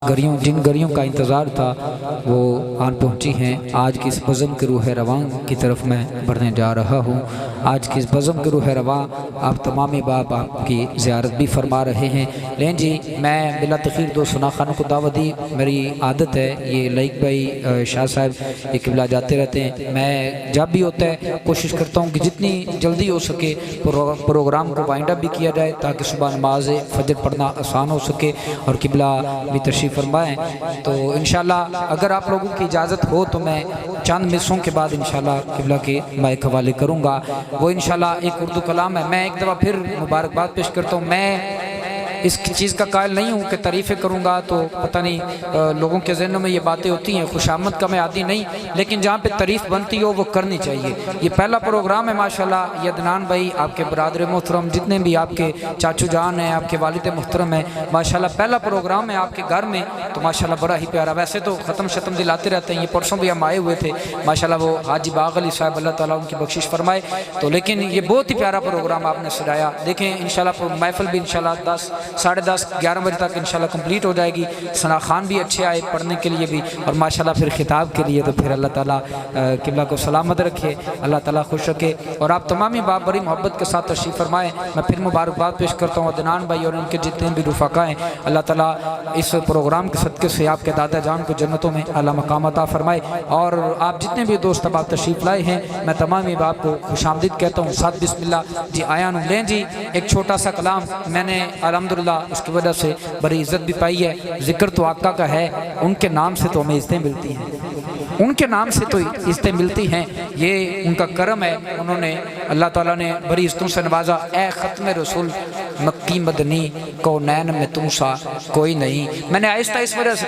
گریوں جن گریوں کا انتظار تھا وہ آن پہنچی ہیں۔ آج کی اس بزم کے روح رواں کی طرف میں بڑھنے جا رہا ہوں۔ آج کی اس بزم کے روح رواں آپ تمام باپ آپ کی زیارت بھی فرما رہے ہیں۔ لین جی میں بلا تخیر دو سنا خانوں کو دعوت دی، میری عادت ہے، یہ لائق بھائی شاہ صاحب یہ قبلہ جاتے رہتے ہیں، میں جب بھی ہوتا ہے کوشش کرتا ہوں کہ جتنی جلدی ہو سکے پروگرام کو وائنڈ اپ بھی کیا جائے تاکہ صبح نماز فجر پڑھنا آسان ہو سکے اور قبلہ بھی تشریف فرمائیں۔ تو انشاءاللہ اگر آپ لوگوں کی اجازت ہو تو میں چند مصروں کے بعد انشاءاللہ قبلہ کے مائک حوالے کروں گا۔ وہ انشاءاللہ ایک اردو کلام ہے۔ میں ایک دفعہ پھر مبارکباد پیش کرتا ہوں۔ میں اس چیز کا قائل نہیں ہوں کہ تعریفیں کروں گا تو پتہ نہیں لوگوں کے ذہنوں میں یہ باتیں ہوتی ہیں، خوشامد کا میں عادی نہیں، لیکن جہاں پہ تعریف بنتی ہو وہ کرنی چاہیے۔ یہ پہلا پروگرام ہے ماشاءاللہ، یہ عدنان بھائی آپ کے برادر محترم جتنے بھی آپ کے چاچو جان ہیں، آپ کے والد محترم ہیں، ماشاءاللہ پہلا پروگرام ہے آپ کے گھر میں، تو ماشاءاللہ بڑا ہی پیارا۔ ویسے تو ختم شتم دلاتے رہتے ہیں، یہ پرسوں بھی ہم آئے ہوئے تھے ماشاءاللہ، وہ حاجی باغ علی صاحب اللہ تعالیٰ ان کی بخشش فرمائے، تو لیکن یہ بہت ہی پیارا پروگرام آپ نے سجایا۔ دیکھیں انشاءاللہ محفل بھی انشاءاللہ 10 ساڑھے 10 11 بجے تک انشاءاللہ کمپلیٹ ہو جائے گی۔ ثنا خان بھی اچھے آئے پڑھنے کے لیے بھی، اور ماشاءاللہ پھر خطاب کے لیے، تو پھر اللہ تعالیٰ قبلہ کو سلامت رکھے، اللہ تعالیٰ خوش رکھے، اور آپ تمامی باپ بڑی محبت کے ساتھ تشریف فرمائیں۔ میں پھر مبارکباد پیش کرتا ہوں عدنان بھائی اور ان کے جتنے بھی رفقا ہیں، اللہ تعالیٰ اس پروگرام کے صدقے سے آپ کے دادا جان کو جنتوں میں اعلیٰ مقام عطا فرمائے، اور آپ جتنے بھی دوست اب آپ تشریف لائے ہیں میں تمامی باپ کو خوش آمدید کہتا ہوں۔ ساتھ بسم اللہ جی آیا نوں لیں جی ایک چھوٹا سا کلام، میں نے الحمدللہ اس کی وجہ سے بڑی عزت بھی پائی ہے۔ ذکر تو آقا کا ہے، ان کے نام سے تو ہمیں عزتیں ملتی ہیں، ان کے نام سے تو عزتیں ملتی ہیں، یہ ان کا کرم ہے، انہوں نے اللہ تعالیٰ نے بڑی عزتوں سے نوازا۔ اے ختم رسول مکی مدنی کونین میں تم سا کوئی نہیں۔ میں نے آہستہ اس وجہ سے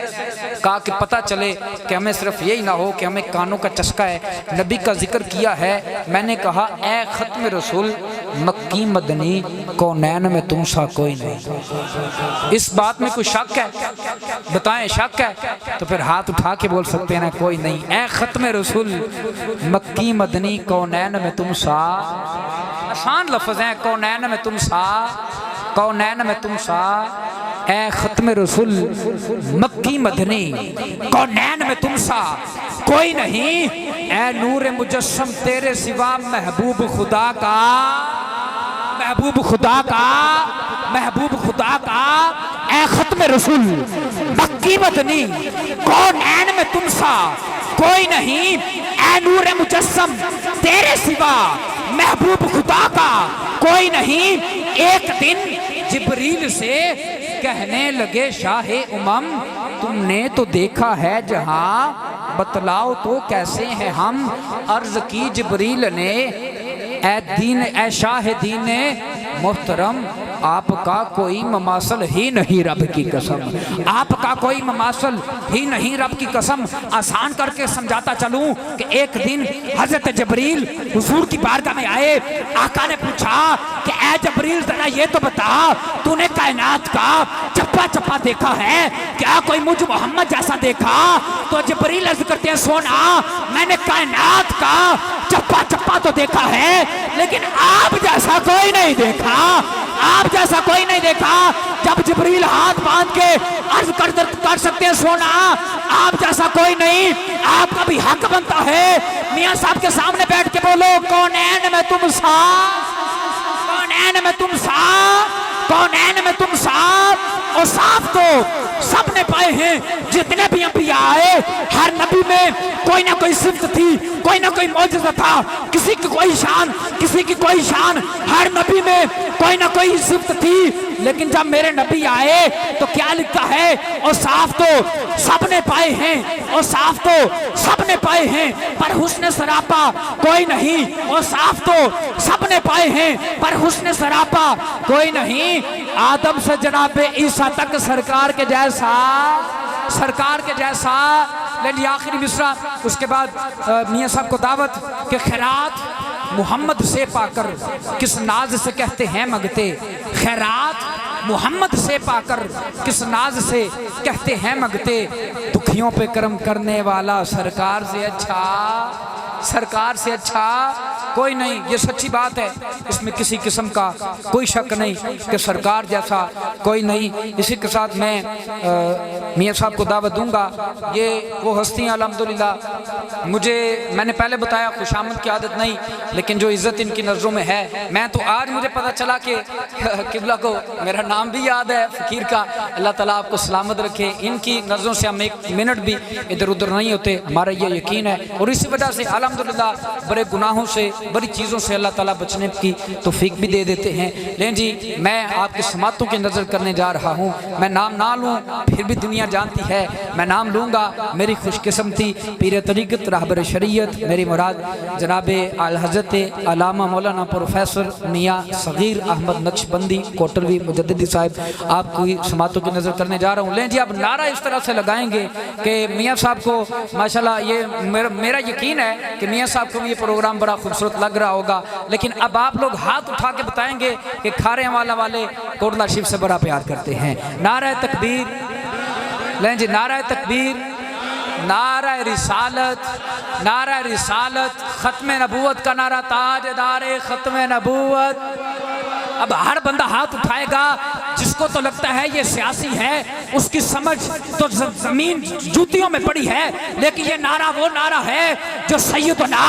کہا کہ پتہ چلے کہ ہمیں صرف یہی نہ ہو کہ ہمیں کانوں کا چسکا ہے، نبی کا ذکر کیا ہے، میں نے کہا اے ختم رسول مکی مدنی کونین میں تم سا کوئی نہیں۔ اس بات میں کوئی شک ہے؟ بتائیں شک ہے تو پھر ہاتھ اٹھا کے بول سکتے ہیں نا کوئی نہیں۔ اے ختم رسول مکی مدنی کونین میں تم سا، آسان لفظ ہیں، کونین میں تم سا، کونین میں تم سا، اے ختم رسول مکی مدنی کونین میں تم سا کوئی نہیں۔ اے نور مجسم تیرے سوا محبوب خدا کا، محبوب خدا کا، محبوب خدا کا، اے ختم رسول مکی مدنی کونین میں تم سا کوئی نہیں۔ اے نور مجسم تیرے سوا محبوب خدا کا کوئی نہیں۔ ایک دن جبریل سے کہنے لگے شاہ امم تم نے تو دیکھا ہے جہاں، بتلاؤ تو کیسے ہیں ہم۔ عرض کی جبریل نے اے شاہ دین محترم آپ کا کوئی مماثل ہی نہیں رب کی قسم، آپ کا کوئی مماثل ہی نہیں رب کی قسم۔ آسان کر کے سمجھاتا چلوں کہ ایک دن حضرت جبریل حضور کی بارگاہ میں آئے، آقا نے پوچھا کہ اے جبریل ذرا یہ تو بتا تو نے کائنات کا چپا چپا دیکھا ہے کیا کوئی مجھ محمد جیسا دیکھا؟ تو جبریل عرض کرتے ہیں سونا میں نے کائنات کا چپا چپا تو دیکھا ہے لیکن آپ جیسا کوئی نہیں دیکھا، آپ جیسا کوئی نہیں دیکھا۔ جب جبریل ہاتھ باندھ کے عرض کر سکتے ہیں سونا آپ جیسا کوئی نہیں، آپ کا بھی حق بنتا ہے میاں صاحب کے سامنے بیٹھ کے بولو کونین میں تم سا، کونین میں تم سا، کونین میں تم سا۔ اور صاف تو سب نے پائے ہیں، جتنے بھی انبیاء آئے ہر نبی میں کوئی نہ کوئی صفت تھی، کوئی نہ کوئی معجزہ تھا، کسی کی کوئی شان کسی کی کوئی شان، ہر نبی میں کوئی نہ کوئی صفت تھی، لیکن جب میرے نبی آئے تو کیا لکھتا ہے اور صاف تو سب نے پائے ہیں، اور صاف تو سب نے پائے ہیں پر حسن سراپا کوئی نہیں، اور صاف تو سب نے پائے ہیں پر حسن سراپا کوئی نہیں۔ آدم سے جناب عیسیٰ تک سرکار کے جیسا، سرکار کے جیسا۔ لیکن آخری مصرع اس کے بعد میاں صاحب کو دعوت کہ خیرات محمد سے پا کر کس ناز سے کہتے ہیں منگتے، خیرات محمد سے پا کر کس ناز سے کہتے ہیں منگتے، دکھیوں پہ کرم کرنے والا سرکار سے اچھا، سرکار سے اچھا۔ کوئی نہیں، یہ سچی بات ہے، اس میں کسی قسم کا کوئی شک نہیں کہ سرکار جیسا کوئی نہیں۔ اسی کے ساتھ میں میاں صاحب کو دعوت دوں گا۔ یہ وہ ہستیاں الحمدللہ، میں نے پہلے بتایا خوشامد کی عادت نہیں، لیکن جو عزت ان کی نظروں میں ہے، میں تو آج مجھے پتا چلا کہ قبلہ کو میرا نام بھی یاد ہے فقیر کا، اللہ تعالیٰ آپ کو سلامت رکھے۔ ان کی نظروں سے ہم ایک منٹ بھی ادھر ادھر نہیں ہوتے، ہمارا یہ یقین ہے، اور اسی وجہ سے الحمدللہ بڑے گناہوں سے، بڑی چیزوں سے اللہ تعالیٰ بچنے کی توفیق بھی دے دیتے ہیں۔ لیکن جی میں آپ کی سماعتوں کی نظر کرنے جا رہا ہوں، میں نام نہ لوں پھر بھی دنیا جانتی ہے، میں نام لوں گا۔ میری خوش قسمتی پیر طریقت رہبر شریعت، میری مراد جناب الحضرت علامہ مولانا پروفیسر میاں صغیر احمد نقشبندی کوٹلوی مجددی صاحب، آپ کی سماعتوں کی نظر کرنے جا رہا ہوں۔ لیں جی اب نعرہ اس طرح سے لگائیں گے کہ میاں صاحب کو ماشاءاللہ، یہ میرا یقین ہے کہ میاں صاحب کو بھی یہ پروگرام بڑا خوبصورت لگ رہا ہوگا، لیکن اب آپ لوگ ہاتھ اٹھا کے بتائیں گے کہ کھارے والا والے کوٹلہ شریف سے بڑا پیار کرتے ہیں۔ نعرہ تکبیر، لیں جی نعرہ تکبیر، نعرہ رسالت، نعرہ رسالت، ختم نبوت کا نعرہ، تاجدار ختم نبوت۔ اب ہر بندہ ہاتھ اٹھائے گا جس کو تو لگتا ہے یہ سیاسی ہے، اس کی سمجھ تو زمین جوتیوں میں پڑی ہے، لیکن یہ نعرہ وہ نعرہ ہے جو سیدنا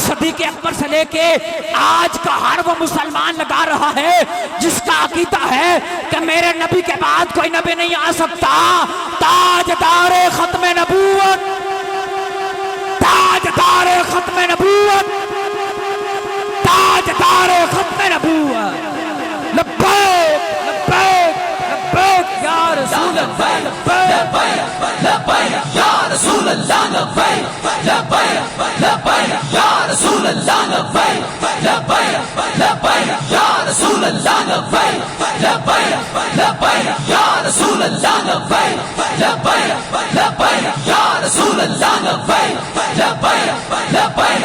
صدیق اکبر سے لے کے آج کا ہر وہ مسلمان لگا رہا ہے جس کا عقیدہ ہے کہ میرے نبی کے بعد کوئی نبی نہیں آ سکتا۔ تاجدار ختم نبوت، تاجدار ختم نبوت، تاجدار ختم نبوت۔ لبیک لبیک لبیک یا رسول اللہ، لبیک لبیک یا رسول اللہ، لبیک لبیک لبیک یا رسول اللہ، لبیک لبیک لبیک یا رسول اللہ، لبیک لبیک لبیک یا رسول اللہ، لبیک لبیک لبیک یا رسول اللہ، لبیک لبیک لبیک